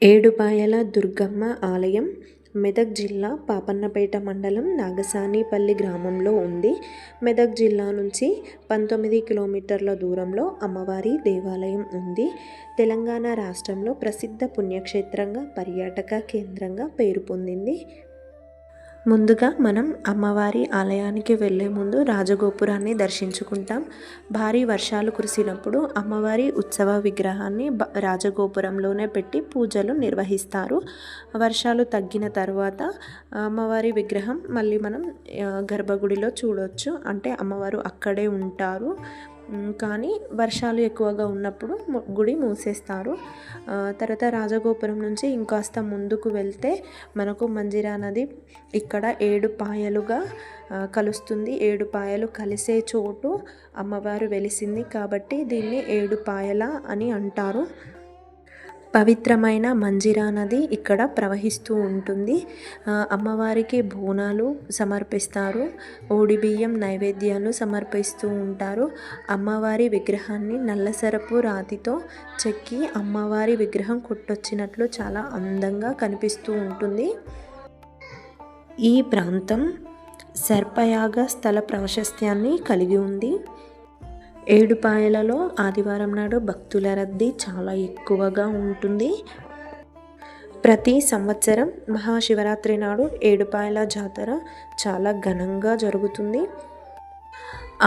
ఏడుపాయల దుర్గమ్మ ఆలయం మెదక్ జిల్లా పాపన్నపేట మండలం నాగసానిపల్లి గ్రామంలో ఉంది. మెదక్ జిల్లా నుంచి 19 కిలోమీటర్ల దూరంలో అమ్మవారి దేవాలయం ఉంది. తెలంగాణ రాష్ట్రంలో ప్రసిద్ధ పుణ్యక్షేత్రంగా, పర్యాటక కేంద్రంగా పేరు పొందింది. ముందుగా మనం అమ్మవారి ఆలయానికి వెళ్ళే ముందు రాజగోపురాన్ని దర్శించుకుంటాం. భారీ వర్షాలు కురిసినప్పుడు అమ్మవారి ఉత్సవ విగ్రహాన్ని రాజగోపురంలోనే పెట్టి పూజలు నిర్వహిస్తారు. వర్షాలు తగ్గిన తర్వాత అమ్మవారి విగ్రహం మళ్ళీ మనం గర్భగుడిలో చూడవచ్చు. అంటే అమ్మవారు అక్కడే ఉంటారు. కానీ వర్షాలు ఎక్కువగా ఉన్నప్పుడు గుడి మూసేస్తారు. తర్వాత రాజగోపురం నుంచి ఇంకాస్త ముందుకు వెళ్తే మనకు మంజిరా నది ఇక్కడ 7 పాయలుగా కలుస్తుంది. 7 పాయలు కలిసే చోటు అమ్మవారు వెలిసింది కాబట్టి దీన్ని 7 పాయల అని అంటారు. పవిత్రమైన మంజిరా నది ఇక్కడ ప్రవహిస్తూ ఉంటుంది. అమ్మవారికి బోనాలు సమర్పిస్తారు. ఓడిబియ్యం నైవేద్యాలు సమర్పిస్తూ ఉంటారు. అమ్మవారి విగ్రహాన్ని నల్లసరపు రాతితో చెక్కి అమ్మవారి విగ్రహం కొట్టొచ్చినట్లు చాలా అందంగా కనిపిస్తూ ఉంటుంది. ఈ ప్రాంతం సర్పయాగ స్థల ప్రాశస్త్యాన్ని కలిగి ఉంది. ఏడుపాయలలో ఆదివారం నాడు భక్తుల రద్దీ చాలా ఎక్కువగా ఉంటుంది. ప్రతి సంవత్సరం మహాశివరాత్రి నాడు ఏడుపాయల జాతర చాలా ఘనంగా జరుగుతుంది.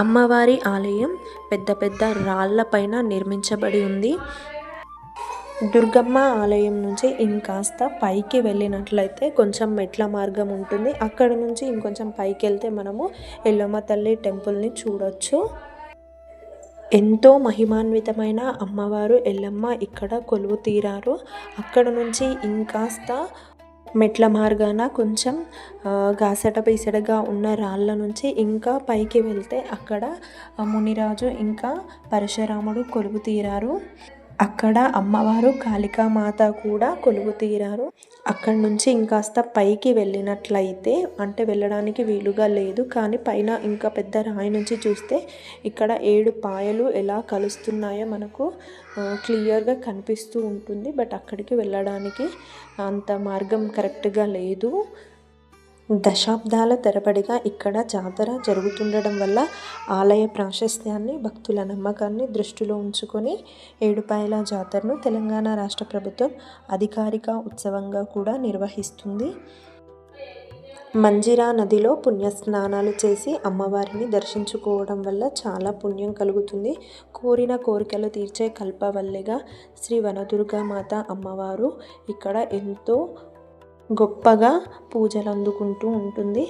అమ్మవారి ఆలయం పెద్ద పెద్ద రాళ్లపైన నిర్మించబడి ఉంది. దుర్గమ్మ ఆలయం నుంచి ఇంకాస్త పైకి వెళ్ళినట్లయితే కొంచెం మెట్ల మార్గం ఉంటుంది. అక్కడ నుంచి ఇంకొంచెం పైకి వెళ్తే మనము ఎల్లమ్మ తల్లి టెంపుల్ని చూడొచ్చు. ఎంతో మహిమాన్వితమైన అమ్మవారు ఎల్లమ్మ ఇక్కడ కొలువు తీరారు. అక్కడ నుంచి ఇంకాస్త మెట్ల మార్గాన కొంచెం గాసట పీసటగా ఉన్న రాళ్ళ నుంచి ఇంకా పైకి వెళ్తే అక్కడ మునిరాజు ఇంకా పరశురాముడు కొలువు తీరారు. అక్కడ అమ్మవారు కాళికామాత కూడా కొలువు తీరారు. అక్కడి నుంచి ఇంకాస్త పైకి వెళ్ళినట్లయితే, అంటే వెళ్ళడానికి వీలుగా లేదు కానీ పైన ఇంకా పెద్ద రాయి నుంచి చూస్తే ఇక్కడ 7 పాయలు ఎలా కలుస్తున్నాయో మనకు క్లియర్గా కనిపిస్తూ ఉంటుంది. బట్ అక్కడికి వెళ్ళడానికి అంత మార్గం కరెక్ట్గా లేదు. దశాబ్దాల తరబడిగా ఇక్కడ జాతర జరుగుతుండడం వల్ల ఆలయ ప్రాశస్త్యాన్ని, భక్తుల నమ్మకాన్ని దృష్టిలో ఉంచుకొని ఏడుపాయల జాతరను తెలంగాణ రాష్ట్ర ప్రభుత్వం అధికారిక ఉత్సవంగా కూడా నిర్వహిస్తుంది. మంజిరా నదిలో పుణ్యస్నానాలు చేసి అమ్మవారిని దర్శించుకోవడం వల్ల చాలా పుణ్యం కలుగుతుంది. కోరిన కోరికలు తీర్చే కల్పవల్లిగా శ్రీ వనదుర్గామాత అమ్మవారు ఇక్కడ ఎంతో గొప్పగా పూజలు అందుకుంటూ ఉంటుంది.